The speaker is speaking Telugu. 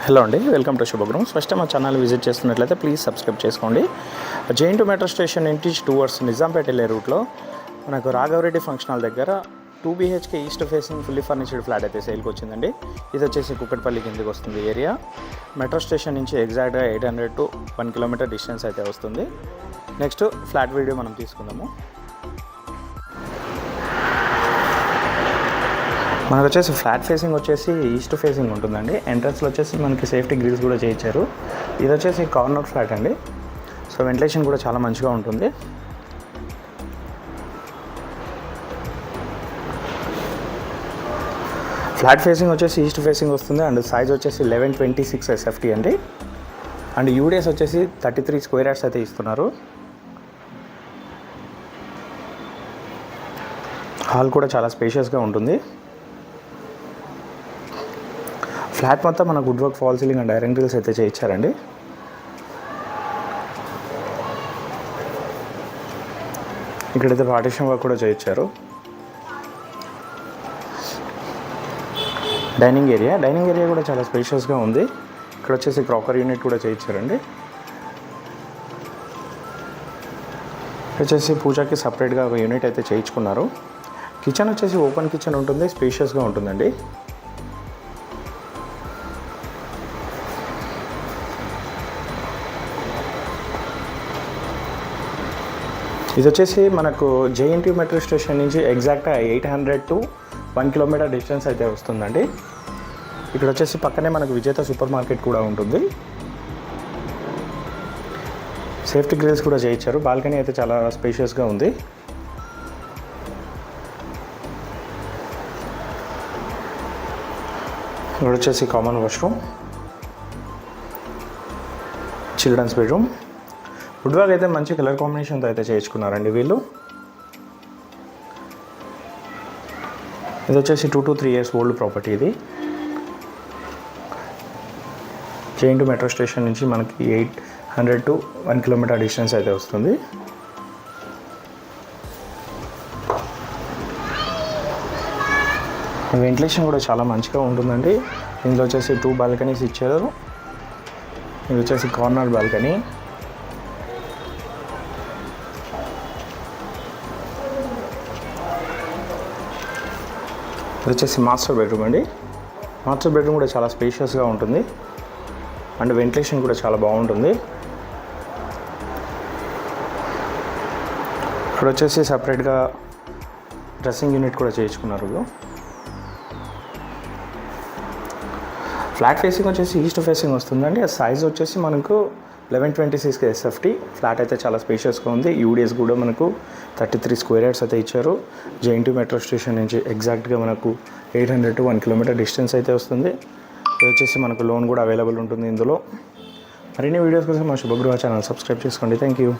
హలో అండి, వెల్కమ్ టు శుభగ్రూమ్స్. ఫస్ట్ టైం మా ఛానల్ విజిట్ చేస్తున్నట్లయితే ప్లీజ్ సబ్స్క్రైబ్ చేసుకోండి. జైన్ టు మెట్రో స్టేషన్ నుంచి టూవర్డ్స్ నిజాంపేట వెళ్ళే రూట్లో మనకు రాఘవరెడ్డి ఫంక్షన్ హాల్ దగ్గర 2 BHK east facing fully ఫర్నిచర్డ్ flat అయితే సేల్కి వచ్చిందండి. ఇది వచ్చేసి కుక్కట్పల్లి కిందకి వస్తుంది ఏరియా. మెట్రో స్టేషన్ నుంచి ఎగ్జాక్ట్గా 800 to 1 kilometer డిస్టెన్స్ అయితే వస్తుంది. నెక్స్ట్ ఫ్లాట్ వీడియో మనం తీసుకుందాము. మనకు వచ్చేసి ఫ్లాట్ ఫేసింగ్ వచ్చేసి ఈస్ట్ ఫేసింగ్ ఉంటుందండి. ఎంట్రన్స్లో వచ్చేసి మనకి సేఫ్టీ గ్రిల్స్ కూడా చేయించారు. ఇది వచ్చేసి కార్నర్ ఫ్లాట్ అండి. సో వెంటిలేషన్ కూడా చాలా మంచిగా ఉంటుంది. ఫ్లాట్ ఫేసింగ్ వచ్చేసి ఈస్ట్ ఫేసింగ్ వస్తుంది అండ్ సైజ్ వచ్చేసి 1126 SFT అండి. అండ్ యూడిఎస్ వచ్చేసి 33 square yards అయితే ఇస్తున్నారు. హాల్ కూడా చాలా స్పేషియస్గా ఉంటుంది. ఫ్లాట్ మొత్తం మన wood work, fall ceiling and iron grills అయితే చేయించారండి. ఇక్కడైతే పార్టీషన్ వర్క్ కూడా చేయించారు. డైనింగ్ ఏరియా కూడా చాలా స్పేషియస్గా ఉంది. ఇక్కడ వచ్చేసి క్రాకర్ యూనిట్ కూడా చేయించారండి. వచ్చేసి పూజకి సపరేట్గా ఒక యూనిట్ అయితే చేయించుకున్నారు. కిచెన్ వచ్చేసి ఓపెన్ కిచెన్ ఉంటుంది, స్పేషియస్గా ఉంటుందండి. ఇది వచ్చేసి మనకు జేఎన్టీ మెట్రో స్టేషన్ నుంచి ఎగ్జాక్ట్గా 800 to 1 kilometer డిస్టెన్స్ అయితే వస్తుందండి. ఇక్కడ వచ్చేసి పక్కనే మనకు విజేత సూపర్ మార్కెట్ కూడా ఉంటుంది. సేఫ్టీ గ్రిల్స్ కూడా చేయించారు. బాల్కనీ అయితే చాలా స్పేషియస్గా ఉంది. ఇక్కడ వచ్చేసి common washroom, children's bedroom. Wood work అయితే మంచి కలర్ కాంబినేషన్తో అయితే చేయించుకున్నారండి వీళ్ళు. ఇది వచ్చేసి 2 to 3 years ఓల్డ్ ప్రాపర్టీ. ఇది జైన్ టు మెట్రో స్టేషన్ నుంచి మనకి 800 to 1 kilometer డిస్టెన్స్ అయితే వస్తుంది. వెంటిలేషన్ కూడా చాలా మంచిగా ఉంటుందండి. ఇందులో వచ్చేసి 2 బాల్కనీస్ ఇచ్చారు. ఇది వచ్చేసి కార్నర్ బాల్కనీ. ఇది వచ్చేసి మాస్టర్ బెడ్రూమ్ అండి. మాస్టర్ బెడ్రూమ్ కూడా చాలా స్పేషియస్గా ఉంటుంది అండ్ వెంటిలేషన్ కూడా చాలా బాగుంటుంది. ఇక్కడ వచ్చేసి సపరేట్గా డ్రెస్సింగ్ యూనిట్ కూడా చేయించుకున్నారు. ఫ్లాట్ ఫేసింగ్ వచ్చేసి ఈస్ట్ ఫేసింగ్ వస్తుందండి. ఆ సైజ్ వచ్చేసి మనకు 1126 SFT. ఫ్లాట్ అయితే చాలా స్పేషియస్గా ఉంది. యూడిఎస్ కూడా మనకు 33 square yards అయితే ఇచ్చారు. జేఎన్టీ మెట్రో స్టేషన్ నుంచి ఎగ్జాక్ట్గా మనకు 800 to 1 kilometer డిస్టెన్స్ అయితే వస్తుంది. ఇది వచ్చేసి మనకు లోన్ కూడా అవైలబుల్ ఉంటుంది ఇందులో. మరిన్ని వీడియోస్ కోసం మా శుభగృహ ఛానల్ సబ్స్క్రైబ్ చేసుకోండి. Thank you.